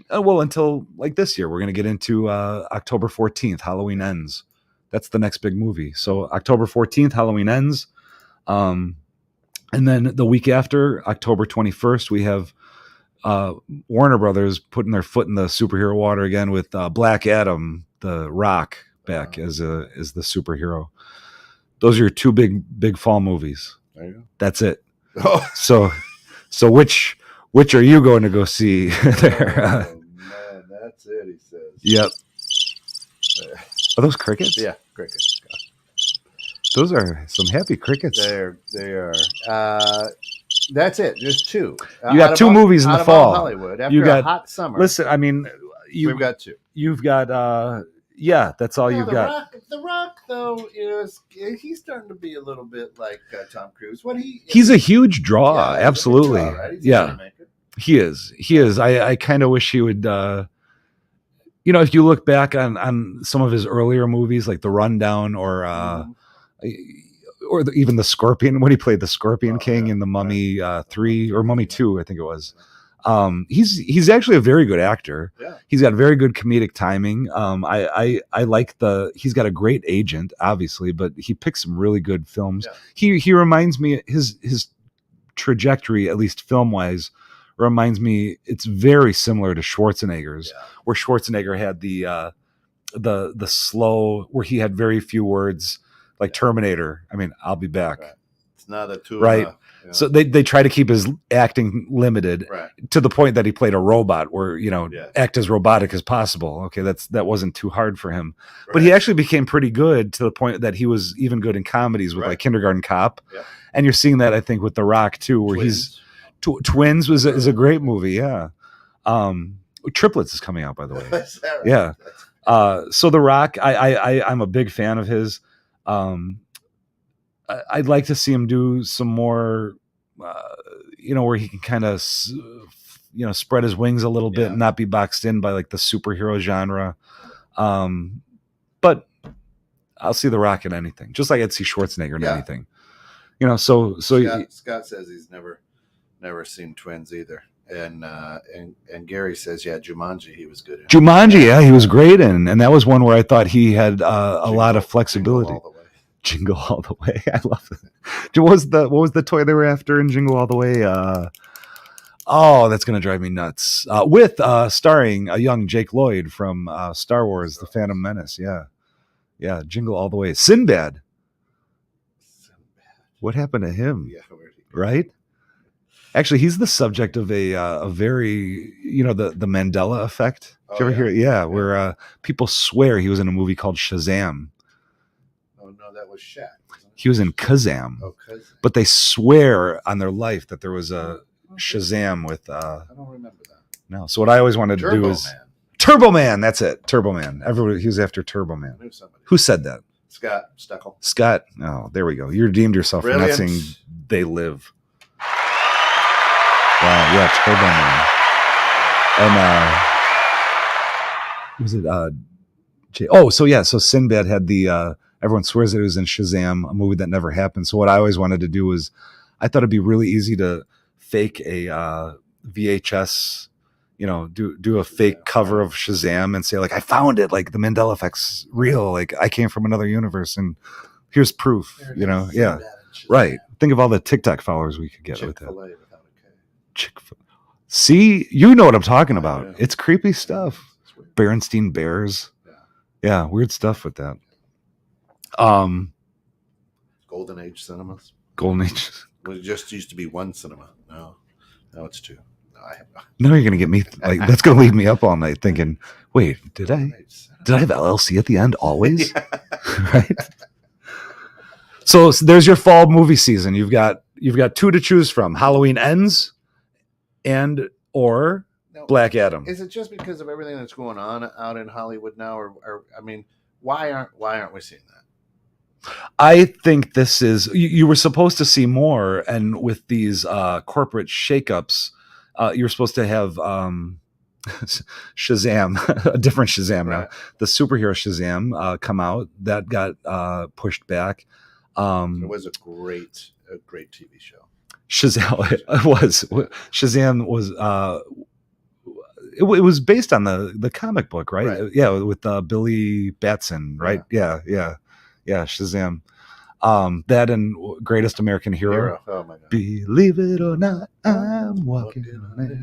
until like this year. We're gonna get into October 14th. Halloween Ends. That's the next big movie. So October 14th, Halloween Ends, and then the week after, October 21st, we have Warner Brothers putting their foot in the superhero water again with Black Adam, The Rock back as the superhero. Those are your two big fall movies. There you go. That's it. Oh. So which are you going to go see there? Oh, man, that's it. He says. Yep. Are those crickets? Yeah, crickets. Those are some happy crickets. They are. That's it. There's two. You got two movies in the fall. Hollywood. After you got a hot summer. Listen, I mean, we've got two. You've got that's all you've got. The Rock, though, he's starting to be a little bit like Tom Cruise. He's a huge draw. Absolutely. Draw, right? Yeah. He is. I kind of wish he would. If you look back on some of his earlier movies, like The Rundown, or even The Scorpion, when he played the Scorpion King in The Mummy 3 or Mummy 2, I think it was. He's actually a very good actor. Yeah. He's got very good comedic timing. I like he's got a great agent, obviously, but he picks some really good films. Yeah. He reminds me, his trajectory, at least film wise, reminds me, it's very similar to Schwarzenegger's, where Schwarzenegger had the slow, where he had very few words, like Terminator. I mean, I'll be back. Right. It's not a two. Right. So they try to keep his acting limited to the point that he played a robot, where act as robotic as possible. Okay, that wasn't too hard for him, but he actually became pretty good to the point that he was even good in comedies with like Kindergarten Cop, and you're seeing that I think with The Rock too, where Twins is a great movie. Yeah, Triplets is coming out, by the way. Is that right? Yeah. So The Rock, I'm a big fan of his. I'd like to see him do some more, where he can kind of, spread his wings a little bit and not be boxed in by like the superhero genre. But I'll see The Rock in anything, just like I'd see Schwarzenegger in anything. So Scott says he's never seen Twins either. And Gary says, Jumanji, he was good in. Jumanji, he was great in, and that was one where I thought he had a lot of flexibility. Jingle All the Way. I love it. What was the toy they were after in Jingle All the Way? That's gonna drive me nuts. With starring a young Jake Lloyd from Star Wars: The Phantom Menace. Yeah, Jingle All the Way. Sinbad. What happened to him? Yeah, right. Actually, he's the subject of a very, the Mandela effect. Did you ever hear it? Yeah, where people swear he was in a movie called Shazam. Oh, no, that was Shaq. He was in Kazam. Oh, Kazam. But they swear on their life that there was a Shazam with... I don't remember that. No, so what I always wanted to do is... Turbo Man, that's it. Turbo Man. Everybody, he was after Turbo Man. Who said that? Scott Steckel. Scott. Oh, there we go. You redeemed yourself for not saying They Live. Wow, yeah, Turbo Man. And so Sinbad had the everyone swears that it was in Shazam, a movie that never happened. So what I always wanted to do was, I thought it'd be really easy to fake a VHS, do a fake cover of Shazam and say like, I found it, like the Mandela effect's real, like I came from another universe and here's proof, right. Think of all the TikTok followers we could get with that. Chick-fil-A. See, you know what I'm talking about. Yeah. It's creepy stuff. Berenstein Bears. Yeah, weird stuff with that. Golden Age cinemas. Golden Age. Well, it just used to be one cinema. No, now it's two. No, you're gonna get me like that's gonna leave me up all night thinking Wait, did I have LLC at the end always? Right. So there's your fall movie season. You've got two to choose from: Halloween Ends and or Black Adam. Is it just because of everything that's going on out in Hollywood now, or I mean, why aren't we seeing that? I think this is you were supposed to see more, and with these corporate shakeups, you're supposed to have Shazam, a different Shazam now, the superhero Shazam come out. That got pushed back. It was a great TV show. Shazam was it was based on the comic book, right? Yeah, with Billy Batson, right? Yeah. Shazam. That and Greatest American Hero. Oh my God! Believe it or not, I'm walking on it.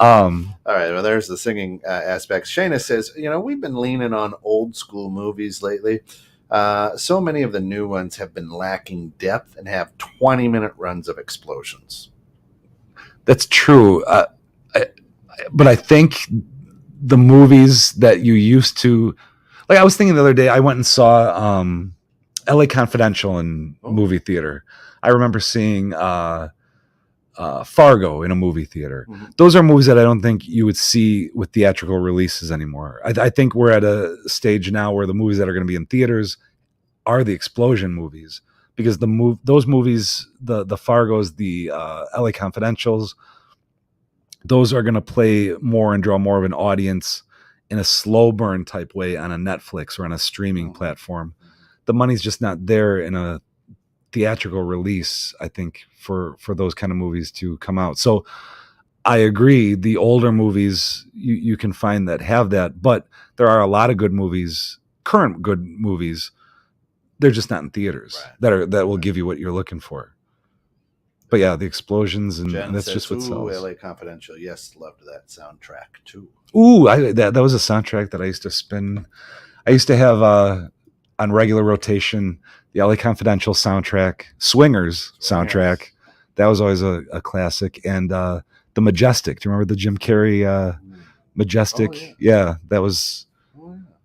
All right, well, there's the singing aspect. Shayna says, we've been leaning on old school movies lately. So many of the new ones have been lacking depth and have 20-minute runs of explosions. That's true. But I think the movies that you used to, like, I was thinking the other day, I went and saw LA Confidential in movie theater. I remember seeing Fargo in a movie theater. Mm-hmm. Those are movies that I don't think you would see with theatrical releases anymore. I think we're at a stage now where the movies that are going to be in theaters are the explosion movies, because those movies, the Fargos, the LA Confidentials, those are going to play more and draw more of an audience in a slow burn type way on a Netflix or on a streaming platform. The money's just not there in a theatrical release, I think, for those kind of movies to come out. So I agree, the older movies you can find that have that, but there are a lot of good movies, current good movies, they're just not in theaters that will give you what you're looking for. But yeah, the explosions and that's says, just what sells. LA Confidential, yes, loved that soundtrack too. Ooh, that was a soundtrack that I used to spin. I used to have on regular rotation the LA Confidential soundtrack, Swingers soundtrack. That was always a classic. And the Majestic. Do you remember the Jim Carrey Majestic? Oh, yeah, that was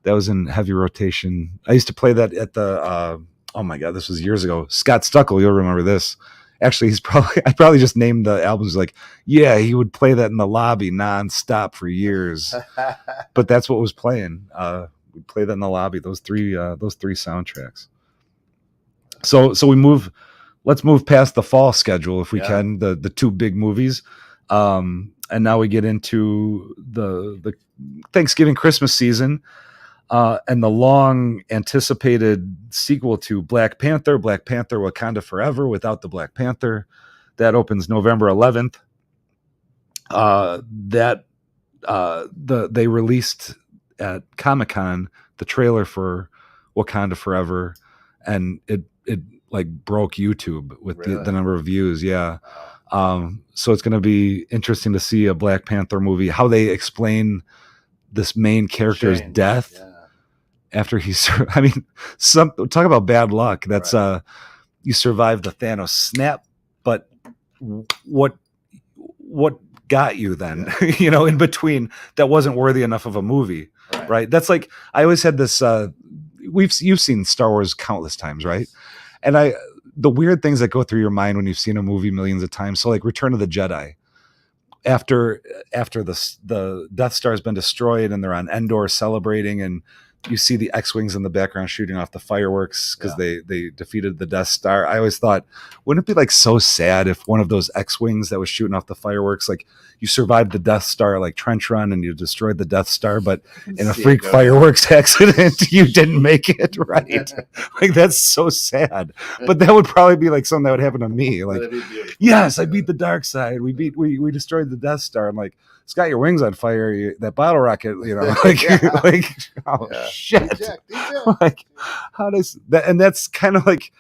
in heavy rotation. I used to play that at the oh my God, this was years ago. Scott Stuckel, you'll remember this. Actually, I probably just named the albums like, yeah, he would play that in the lobby nonstop for years. But that's what was playing. We'd play that in the lobby, those three soundtracks. So let's move past the fall schedule if we can, the two big movies. And now we get into the Thanksgiving Christmas season. And the long anticipated sequel to Black Panther Wakanda Forever without the Black Panther, that opens November 11th. They released at Comic-Con the trailer for Wakanda Forever, and it like broke YouTube with the number of views. Yeah. So it's going to be interesting to see a Black Panther movie, how they explain this main character's death. Yeah. After talk about bad luck. That's you survived the Thanos snap, but what got you then? In between, that wasn't worthy enough of a movie, right? That's like, I always had this. You've seen Star Wars countless times, right? And the weird things that go through your mind when you've seen a movie millions of times. So like Return of the Jedi. After the Death Star has been destroyed and they're on Endor celebrating, and you see the X-Wings in the background shooting off the fireworks because they defeated the Death Star. I always thought, wouldn't it be like so sad if one of those X-Wings that was shooting off the fireworks, like you survived the Death Star like trench run and you destroyed the Death Star, but in a freak fireworks accident you didn't make it, right? Like that's so sad. But that would probably be like something that would happen to me. Like, yes, I beat the dark side. We destroyed the Death Star. I'm like, it's got your wings on fire. That bottle rocket, shit. Like, how does that? And that's kind of like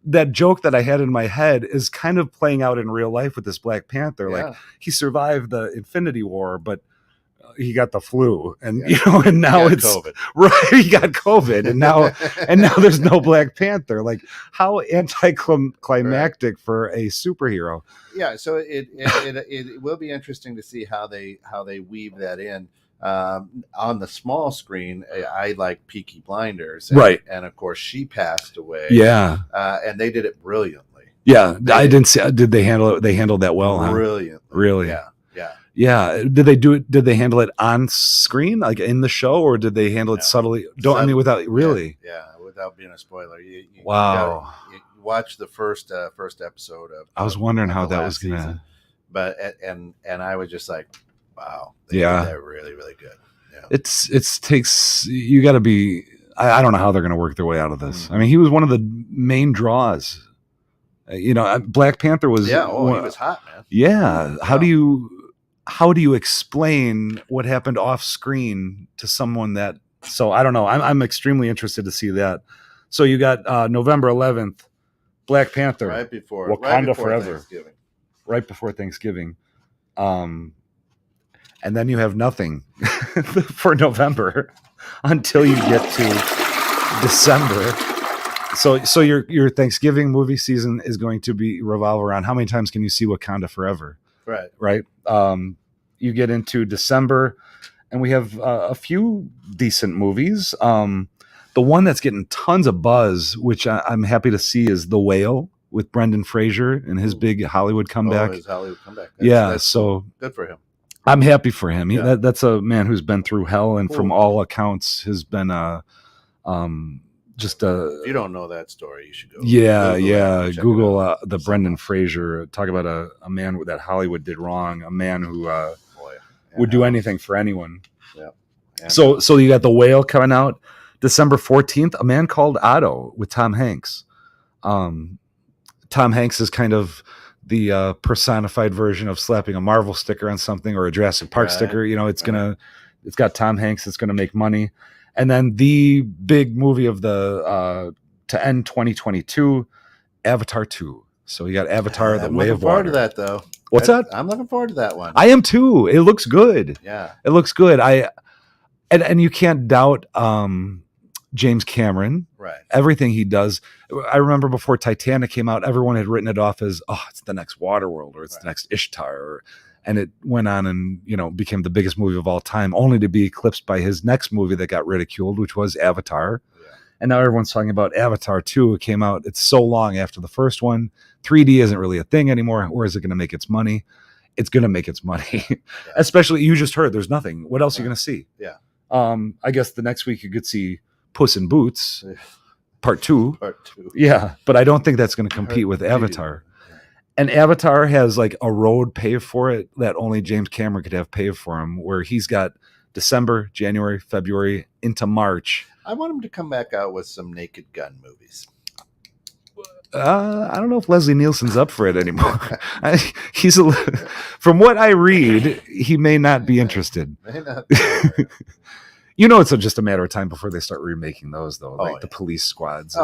that joke that I had in my head is kind of playing out in real life with this Black Panther. Like, he survived the Infinity War, but he got the flu, and and now it's COVID. Right. He got COVID, and now there's no Black Panther. Like, how anticlimactic for a superhero. Yeah, so it will be interesting to see how they weave that in. On the small screen, I like Peaky Blinders, Right. And of course, she passed away. Yeah, and they did it brilliantly. yeah. I didn't see. Did they handle it? They handled that well, huh? Brilliantly. Really? Yeah. Yeah. Did they do it? Did they handle it on screen, like in the show, or did they handle it subtly? I mean, without really? Yeah, without being a spoiler. You Wow. You watch the first episode of. I was wondering how the that last was gonna. season. But and I was just like, wow, Yeah. they're really, really good. Yeah. It's takes, you got to be. I don't know how they're going to work their way out of this. Mm-hmm. I mean, he was one of the main draws. Black Panther was. He was hot, man. Yeah. How do you explain what happened off screen to someone that? So I don't know. I'm extremely interested to see that. So you got November 11th, Black Panther, right before Forever, Thanksgiving. right before Thanksgiving, and then you have nothing for November until you get to December. So your Thanksgiving movie season is going to be revolve around how many times can you see Wakanda Forever? Right. You get into December, and we have a few decent movies. The one that's getting tons of buzz, which I'm happy to see, is The Whale with Brendan Fraser and his big Hollywood comeback. His Hollywood comeback. That's so good for him. I'm happy for him. That's a man who's been through hell, and from all accounts has been just a. If you don't know that story, you should go. Google the Brendan Fraser. Talk about a man that Hollywood did wrong. A man who would do anything for anyone. Yeah. So you got The Whale coming out December 14th. A Man Called Otto with Tom Hanks. Tom Hanks is kind of the personified version of slapping a Marvel sticker on something or a Jurassic Park sticker. It's got Tom Hanks. It's going to make money. And then the big movie of the to end 2022, Avatar 2. So you got Avatar: The Way of Water. I'm looking forward to that, though. What's that? I'm looking forward to that one. I am too. It looks good. Yeah, it looks good. And you can't doubt James Cameron. Right. Everything he does. I remember before Titanic came out, everyone had written it off as, it's the next Waterworld, or it's the next Ishtar, and it went on and became the biggest movie of all time, only to be eclipsed by his next movie that got ridiculed, which was Avatar. Yeah. And now everyone's talking about Avatar 2. It came out. It's so long after the first one. 3D isn't really a thing anymore. Where is it going to make its money? It's going to make its money. Yeah. Especially, you just heard there's nothing. What else are you going to see? Yeah. I guess the next week you could see Puss in Boots, Part 2. Part 2. Yeah, but I don't think that's going to compete with Avatar. Yeah. And Avatar has like a road paved for it that only James Cameron could have paved for him, where he's got December, January, February into March. I want him to come back out with some Naked Gun movies. I don't know if Leslie Nielsen's up for it anymore. From what I read, he may not be interested. It's just a matter of time before they start remaking those, though, the Police Squads.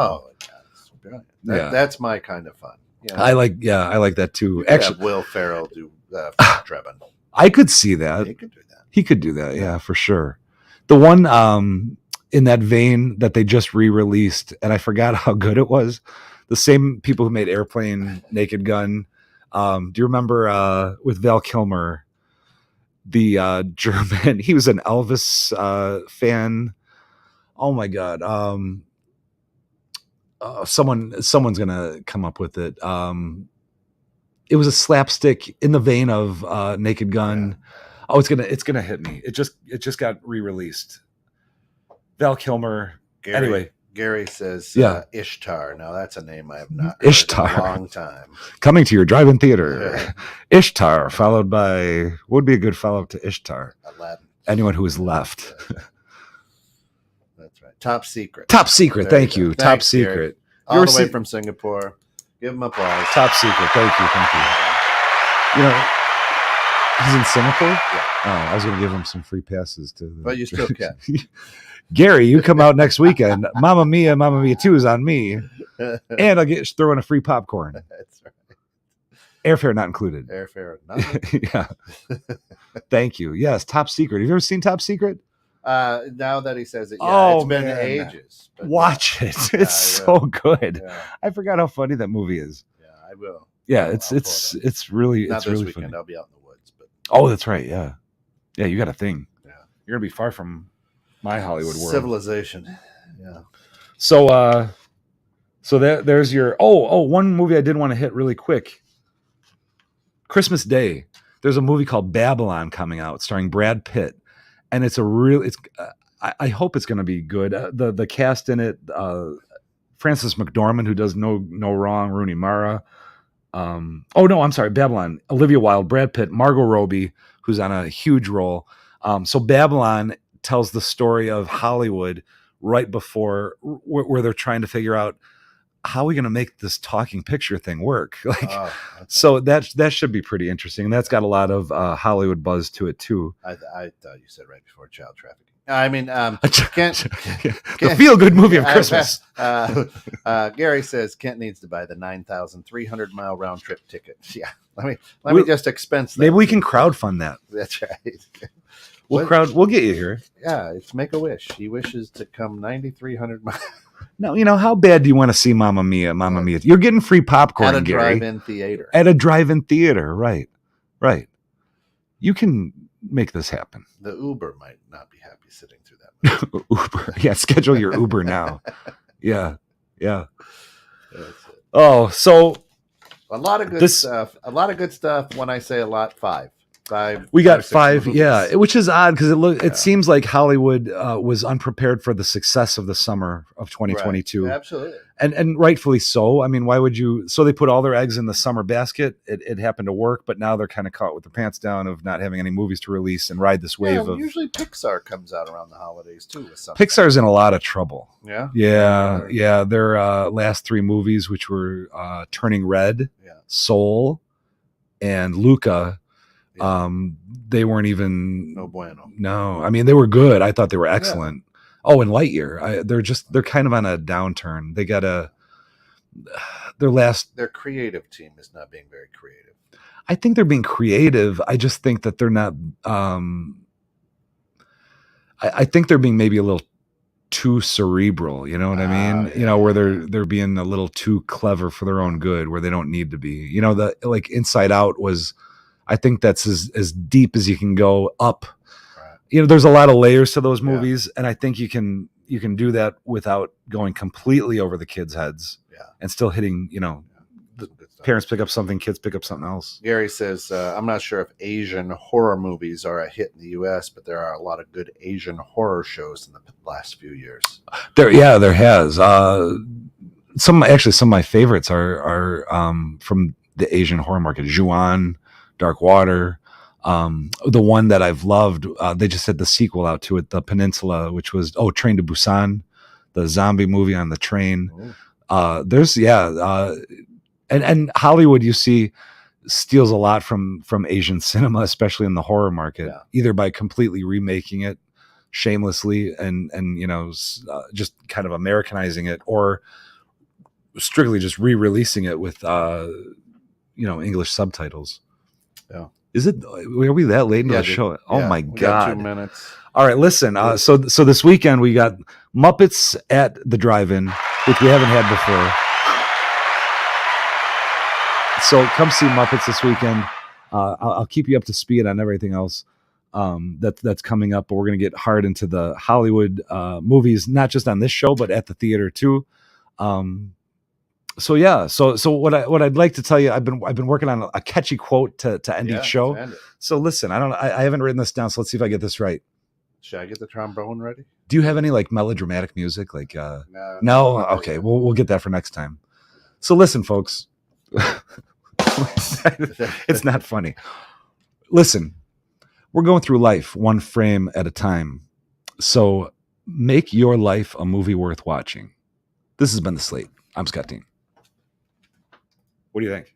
That's my kind of fun. Yeah. I like that too. Actually, Will Ferrell do Drebin. I could see that. He could do that. He could do that. Yeah, for sure. The one in that vein that they just re-released, and I forgot how good it was. The same people who made Airplane, Naked Gun. Do you remember with Val Kilmer, the German? He was an Elvis fan. Oh my God. Someone's gonna come up with it. It was a slapstick in the vein of Naked Gun. Yeah. Oh, it's gonna hit me. It just got re-released. Val Kilmer. Anyway, Gary says Ishtar. Now that's a name I have not heard Ishtar. in a long time. Coming to your drive-in theater. Yeah. Ishtar, followed by, what would be a good follow-up to Ishtar? Aladdin. Anyone who is left. That's right. Top Secret. Top Secret. Thank you. Top Secret. Gary. All the way from Singapore. Give him applause. Top Secret. Thank you. He's in Singapore? Yeah. Oh, I was going to give him some free passes to. But you still can. Gary, you come out next weekend. Mamma Mia 2 is on me. And I'll throw in a free popcorn. That's right. Airfare not included. Airfare not. Yeah. Thank you. Yes, Top Secret. Have you ever seen Top Secret? Now that he says it, it's been ages. Watch it. It's so good. Yeah. I forgot how funny that movie is. Yeah, I will. Yeah, it's really not it's this really weekend. funny. I'll be out in the woods. But oh, that's right. Yeah, you got a thing. Yeah. You're gonna be far from my Hollywood world. Civilization. Yeah. So there's your one movie I did want to hit really quick. Christmas Day. There's a movie called Babylon coming out starring Brad Pitt, and it's I hope it's going to be good. The cast in it, Frances McDormand, who does No Wrong, Rooney Mara. I'm sorry, Babylon. Olivia Wilde, Brad Pitt, Margot Robbie, who's on a huge role. So Babylon tells the story of Hollywood right before where they're trying to figure out how are we going to make this talking picture thing work. So that should be pretty interesting. And that's got a lot of Hollywood buzz to it too. I thought you said right before child trafficking. I mean, the feel-good movie of Christmas. Gary says Kent needs to buy the 9,300-mile round-trip ticket. Yeah, let me just expense that. Maybe we can crowdfund that. That's right. We'll get you here. Yeah, it's Make-A-Wish. He wishes to come 9,300 miles. No, how bad do you want to see Mamma Mia? Mamma Mia. You're getting free popcorn, at a Gary. drive-in theater. At a drive-in theater, right. You can make this happen. The Uber might not be happy sitting through that. Uber. Yeah, schedule your Uber now. Yeah. Oh, so a lot of good stuff. A lot of good stuff. When I say a lot, five. We got five, yeah, which is odd because it seems like Hollywood was unprepared for the success of the summer of 2022. Right. Absolutely. And rightfully so. I mean, why would you? So they put all their eggs in the summer basket. It happened to work, but now they're kind of caught with their pants down of not having any movies to release and ride this wave of. Usually Pixar comes out around the holidays too with something. Pixar's in a lot of trouble. Yeah. Their last three movies, which were Turning Red, Soul, and Luca. They weren't even no bueno. No, I mean they were good. I thought they were excellent. Oh, and Lightyear. They're kind of on a downturn. They got their creative team is not being very creative. I think they're being creative. I just think that they're not. I think they're being maybe a little too cerebral. You know what I mean? Yeah. Where they're being a little too clever for their own good, where they don't need to be. Like Inside Out was. I think that's as deep as you can go up. Right. There's a lot of layers to those movies, and I think you can do that without going completely over the kids' heads, and still hitting. The parents pick up something, kids pick up something else. Gary says, "I'm not sure if Asian horror movies are a hit in the U.S., but there are a lot of good Asian horror shows in the last few years." There has. Some of my favorites are from the Asian horror market. Ju-on, Dark Water. The one that I've loved, they just had the sequel out to it, The Peninsula, which was Train to Busan, the zombie movie on the train. And Hollywood, you see, steals a lot from Asian cinema, especially in the horror market, either by completely remaking it shamelessly and just kind of Americanizing it, or strictly just re-releasing it with English subtitles. Yeah. Are we that late into the show? Oh my God. Got 2 minutes. All right, listen. So this weekend we got Muppets at the Drive-In, which we haven't had before. So come see Muppets this weekend. I'll keep you up to speed on everything else that's coming up, but we're going to get hard into the Hollywood movies, not just on this show, but at the theater too. So what I'd like to tell you, I've been working on a catchy quote to end each show. So listen, I haven't written this down, so let's see if I get this right. Should I get the trombone ready? Do you have any like melodramatic music? Like no? Okay, we'll get that for next time. So listen, folks. It's not funny. Listen, we're going through life one frame at a time. So make your life a movie worth watching. This has been The Slate. I'm Scott Dehn. What do you think?